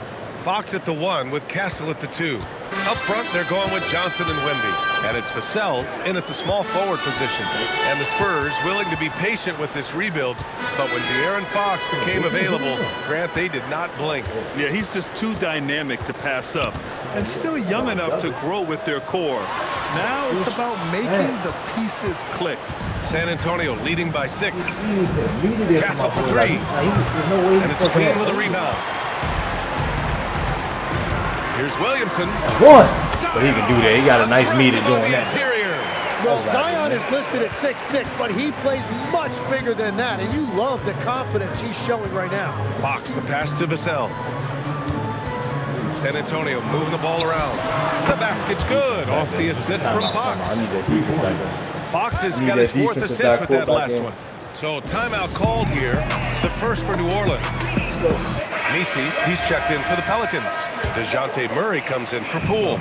Fox at the 1 with Castle at the 2. Up front, they're going with Johnson and Wemby. And it's Vassell in at the small forward position. And the Spurs willing to be patient with this rebuild. But when De'Aaron Fox became available, Grant, they did not blink. Yeah, he's just too dynamic to pass up. And still young enough to grow with their core. Now it's about making the pieces click. San Antonio leading by 6. Castle for 3. And it's Queen with a rebound. Here's Williamson. 1. But he can do that. He got a nice meter doing that. Well, Zion is listed at 6'6", but he plays much bigger than that, and you love the confidence he's showing right now. Fox, the pass to Vassell. San Antonio moving the ball around. The basket's good off the assist from Fox. I need that defense back there. Fox has got his 4th assist with that last one. So timeout called here, the first for New Orleans. Let's go. Messi, he's checked in for the Pelicans. DeJounte Murray comes in for Poole.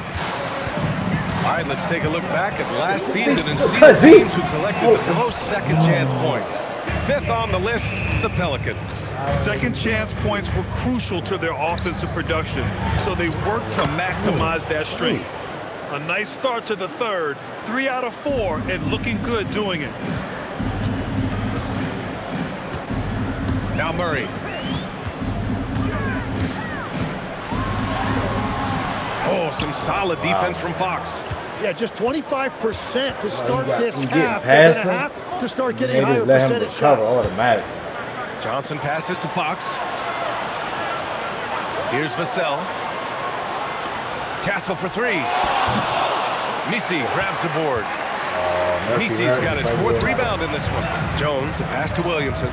All right, let's take a look back at last season and see the teams who collected the most second chance points. 5th on the list, the Pelicans. Second chance points were crucial to their offensive production, so they worked to maximize that streak. A nice start to the 3rd, 3 out of 4, and looking good doing it. Now Murray. Oh, some solid defense from Fox. Yeah, just 25% to start this getting half. past They're gonna have to start getting they higher just let him percentage recover shots. automatic. Johnson passes to Fox. Here's Vassell. Castle for 3. Messi grabs the board. Messi's got his 4th rebound in this one. Jones, the pass to Williamson.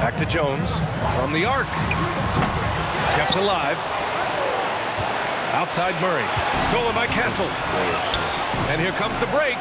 Back to Jones from the arc. Kept alive. Outside Murray. Stolen by Castle. And here comes the break.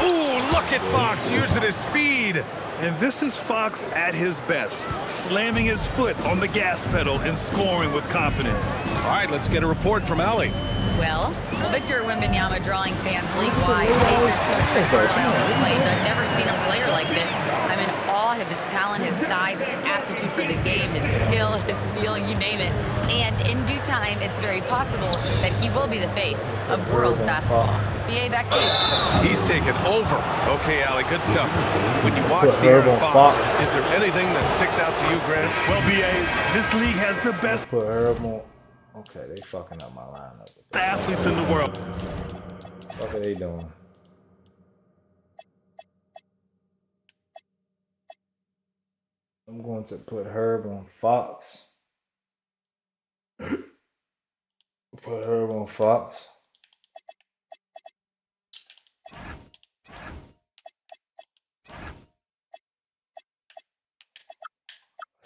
Ooh, look at Fox using his speed. And this is Fox at his best, slamming his foot on the gas pedal and scoring with confidence. All right, let's get a report from Allie. Well, Victor Wembanyama drawing fans league-wide. Pacers coach Rick Carlisle played. I've never seen a player like this. I'm in awe of his talent, his size, his aptitude for the game, his skill, his feeling, you name it. And in due time, it's very possible that he will be the face of world basketball. BA, back to you. He's taken over. Okay, Allie, good stuff. When you watch the Fox, is there anything that sticks out to you, Grant? Well, BA, this league has the best Put Herb on. Okay, they fucking up my lineup. athletes in the world. What are they doing? I'm going to put Herb on Fox. Put Herb on Fox.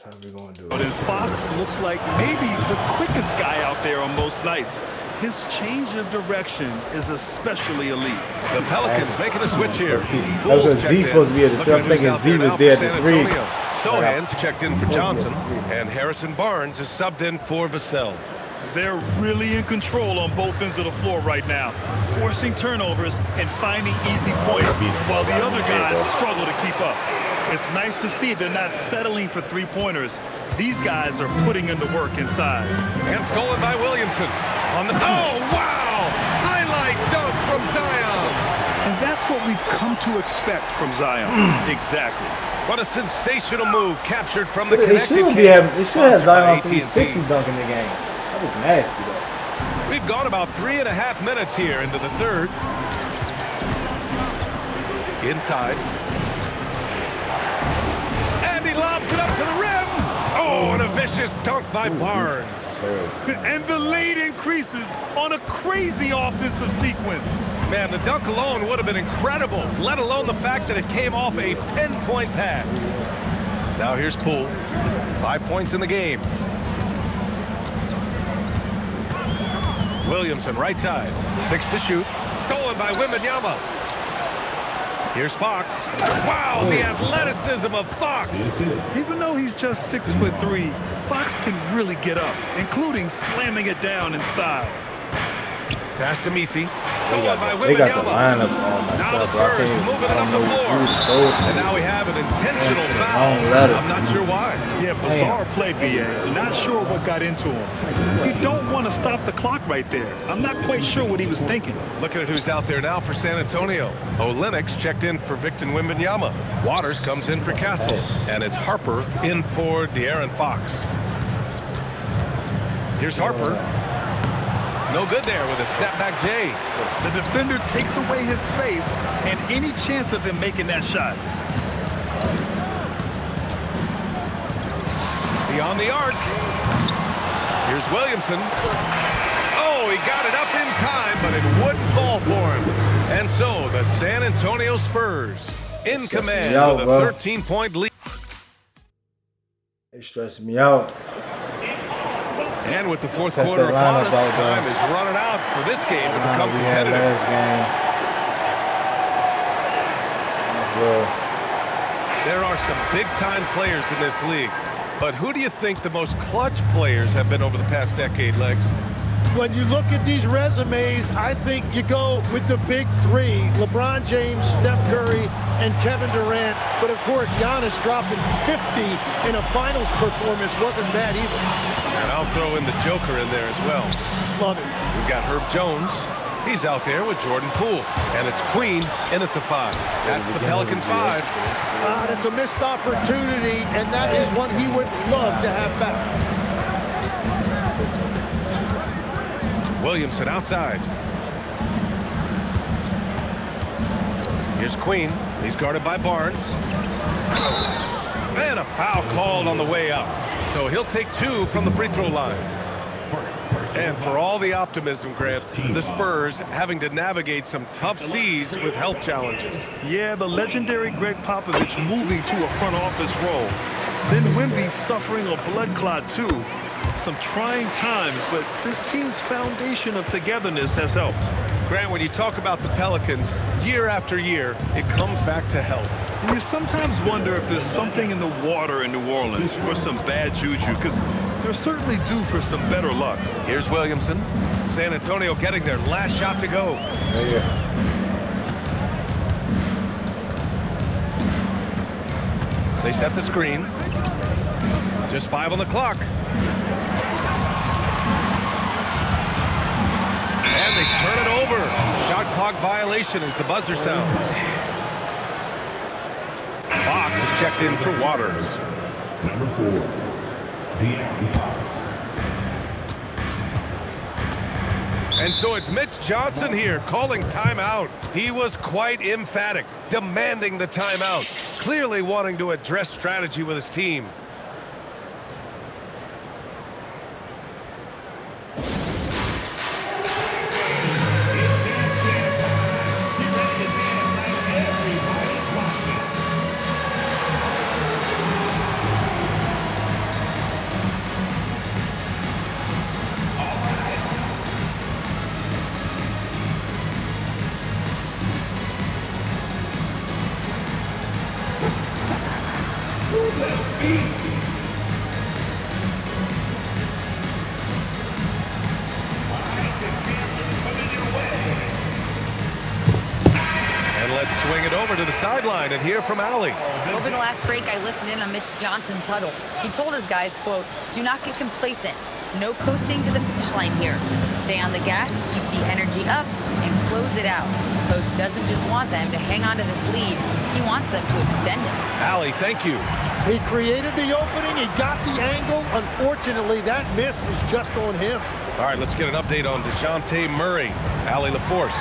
How are we going to do But it? Fox looks like maybe the quickest guy out there on most nights. His change of direction is especially elite. The Pelicans making a switch here. Because Z's supposed to be at the 3. I'm thinking Z was there at the 3. Sohan's checked in for Johnson, and Harrison Barnes is subbed in for Vassell. They're really in control on both ends of the floor right now, forcing turnovers and finding easy points while the other guys struggle to keep up. It's nice to see they're not settling for 3-pointers. These guys are putting in the work inside. And stolen by Williamson. Oh, wow! Highlight dunk from Zion. And that's what we've come to expect from Zion. Exactly. What a sensational move captured from So the they connected they should have Zion AT&T. 360 dunk in the game. That was nasty though. We've gone about 3.5 minutes here into the 3rd. Inside. And he lobs it up to the rim. Oh, and a vicious dunk by Barnes. And the lead increases on a crazy offensive sequence. Man, the dunk alone would have been incredible, let alone the fact that it came off a 10-point pass. Now here's Poole. 5 points in the game. Williamson, right side. 6 to shoot. Stolen by Wembanyama. Here's Fox. Wow, the athleticism of Fox. Even though he's just 6'3", Fox can really get up, including slamming it down in style. Pass to Messi. Stolen by Wembanyama. They got the lineup all messed Now the up, bro. I Spurs can't moving it I up don't the know floor. who to throw it to. And now we have an intentional foul. I'm not sure why. Yeah, bizarre play, BA. Not sure what got into him. You don't want to stop the clock right there. I'm not quite sure what he was thinking. Looking at who's out there now for San Antonio. Olynyk checked in for Victor Wembanyama. Waters comes in for Castle. And it's Harper in for De'Aaron Fox. Here's Harper. No good there with a step-back J. The defender takes away his space and any chance of him making that shot. Beyond the arc. Here's Williamson. Oh, he got it up in time, but it wouldn't fall for him. And so the San Antonio Spurs in command with a 13-point lead. They stressing me out. And with the fourth quarter upon us, time is running out for this game to become competitive. There are some big-time players in this league, but who do you think the most clutch players have been over the past decade, Legs? When you look at these resumes, I think you go with the big three, LeBron James, Steph Curry, and Kevin Durant. But of course, Giannis dropping 50 in a finals performance wasn't bad either. And I'll throw in the Joker in there as well. Love it. We've got Herb Jones. He's out there with Jordan Poole. And it's Queen in at the 5. That's the Pelicans 5. That's a missed opportunity, and that is one he would love to have back. Williamson outside. Here's Queen. He's guarded by Barnes. And a foul called on the way up. So he'll take 2 from the free throw line. And for all the optimism, Grant, the Spurs having to navigate some tough seas with health challenges. Yeah, the legendary Greg Popovich moving to a front office role. Then Wemby suffering a blood clot too. Some trying times, but this team's foundation of togetherness has helped. Grant, when you talk about the Pelicans, year after year, it comes back to health. And you sometimes wonder if there's something in the water in New Orleans or some bad juju, because they're certainly due for some better luck. Here's Williamson. San Antonio getting their last shot to go. They set the screen. Just 5 on the clock. And they turn it over. Shot clock violation as the buzzer sounds. Fox is checked in for Waters. Number 4, De'Aaron Fox. And so it's Mitch Johnson here calling timeout. He was quite emphatic, demanding the timeout, clearly wanting to address strategy with his team. Swing it over to the sideline and hear from Allie. Over the last break, I listened in on Mitch Johnson's huddle. He told his guys, quote, "Do not get complacent. No coasting to the finish line here. Stay on the gas, keep the energy up, and close it out." Coach doesn't just want them to hang on to this lead. He wants them to extend it. Allie, thank you. He created the opening. He got the angle. Unfortunately, that miss is just on him. All right, let's get an update on DeJounte Murray. Allie LaForce.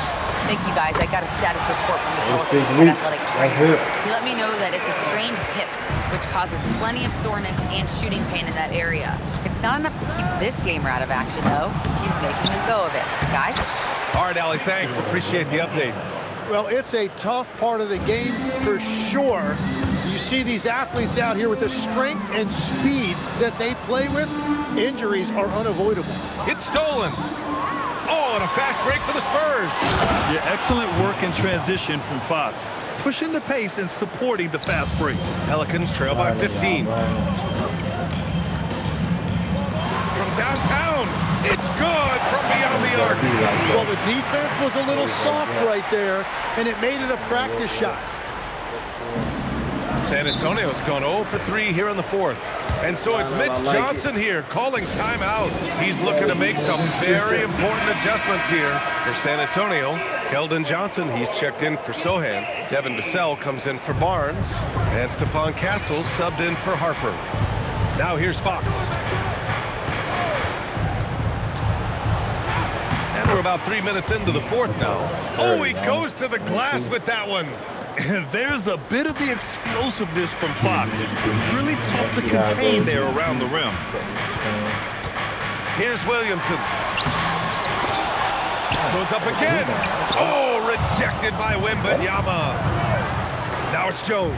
Thank you, guys. I got a status report from the Orleans athletic trainer. He let me know that it's a strained hip, which causes plenty of soreness and shooting pain in that area. It's not enough to keep this gamer out of action, though. He's making a go of it. Guys? All right, Allie, thanks. Appreciate the update. Well, it's a tough part of the game for sure. You see these athletes out here with the strength and speed that they play with. Injuries are unavoidable. It's stolen. Oh, and a fast break for the Spurs. Yeah, excellent work in transition from Fox. Pushing the pace and supporting the fast break. Pelicans trail by 15. From downtown, it's good from beyond the arc. Well, the defense was a little soft right there, and it made it a practice shot. San Antonio's gone 0 for 3 here in the 4th. And so it's Mitch Johnson here calling timeout. He's looking to make some very important adjustments here for San Antonio. Keldon Johnson, he's checked in for Sohan. Devin Vassell comes in for Barnes. And Stephon Castles subbed in for Harper. Now here's Fox. And we're about 3 minutes into the 4th now. Oh, he goes to the glass with that one. And there's a bit of the explosiveness from Fox. Really tough to contain there around the rim. Here's Williamson. Goes up again. Oh, rejected by Wembanyama. Now it's Jones.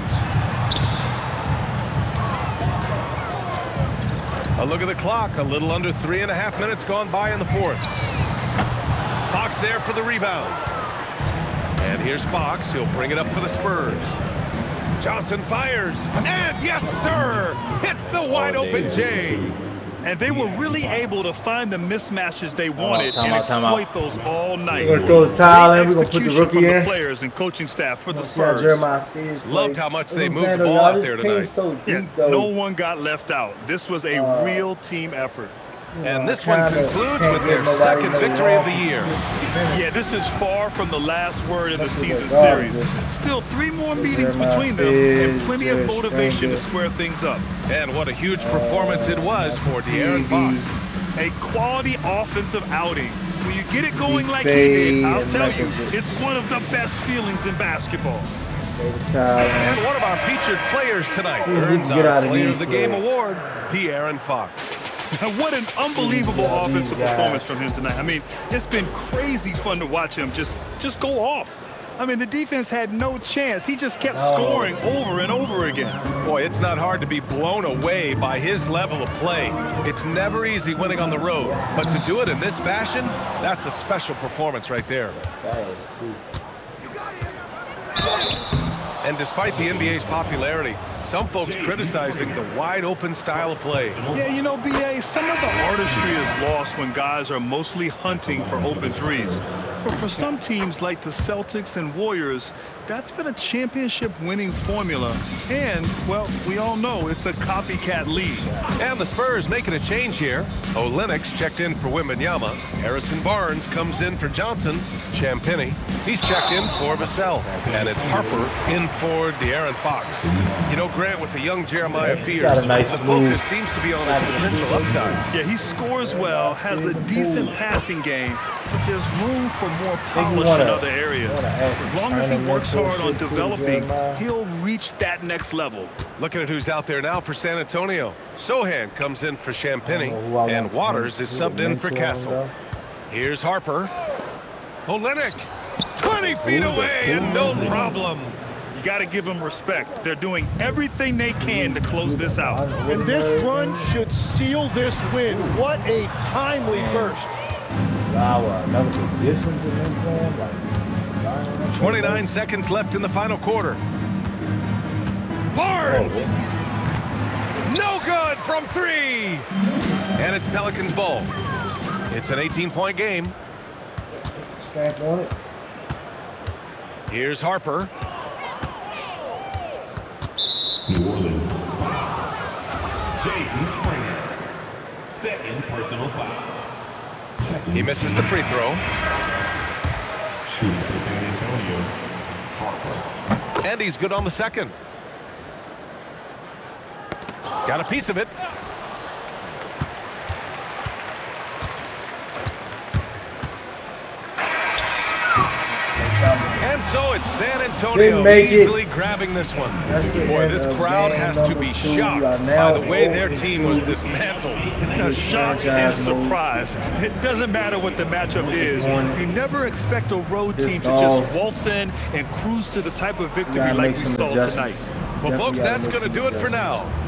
A look at the clock. A little under 3.5 minutes gone by in the fourth. Fox there for the rebound. And here's Fox. He'll bring it up for the Spurs. Johnson fires. And yes, sir! Hits the wide open J. And they were really able to find the mismatches they wanted and exploit those all night. We're going to throw the towel in. We're going to put the rookie from the in. players and coaching staff for the See how Spurs. Jeremiah Fears Loved how much they moved the ball out there tonight. So deep, Yeah, though. no one got left out. This was a real team effort. And this one concludes with their second victory of the year. Yeah, this is far from the last word in the season series. Still 3 more meetings between them and plenty of motivation to square things up. And what a huge performance it was for De'Aaron Fox. A quality offensive outing. When you get it going like he did, I'll tell you, it's one of the best feelings in basketball. And one of our featured players tonight earns our Player of the Game award, De'Aaron Fox. What an unbelievable offensive performance from him tonight. I mean, it's been crazy fun to watch him just go off. I mean, the defense had no chance. He just kept scoring over and over again. Boy, it's not hard to be blown away by his level of play. It's never easy winning on the road, but to do it in this fashion, that's a special performance right there. And despite the NBA's popularity, some folks criticizing the wide-open style of play. Yeah, you know, B.A., some of the artistry is lost when guys are mostly hunting for open threes. But for some teams like the Celtics and Warriors, that's been a championship-winning formula. And, well, we all know it's a copycat league. And the Spurs making a change here. Olenek checked in for Wembanyama. Harrison Barnes comes in for Johnson. Champagnie, he's checked in for Vassell. And it's Harper in for De'Aaron Fox. You know, Grant, with the young Jeremiah Fears, the focus seems to be on his potential upside. Yeah, he scores well, has a decent passing game, but there's room for more polish in other areas. As long as he works hard on developing, he'll reach that next level. Looking at who's out there now for San Antonio. Sohan comes in for Champagnie, and Waters is subbed in for Castle. Here's Harper. Olenek, 20 feet away, and no problem. You got to give them respect. They're doing everything they can to close this out. And this run should seal this win. What a timely burst. Wow, another position to mentor. 29 seconds left in the final quarter. Barnes! No good from 3! And it's Pelicans ball. It's an 18-point game. It's a stamp on it. Here's Harper. New Orleans. Jason Springer. Second personal foul. He misses the free throw. Shooting for San Antonio. Harper. And he's good on the second. Got a piece of it. And so it's San Antonio easily grabbing this one. Boy, this crowd has to be shocked by the way their team was dismantled. Shock and surprise. It doesn't matter what the matchup is. You never expect a road team to just waltz in and cruise to the type of victory like we saw tonight. Well, folks, that's going to do it for now.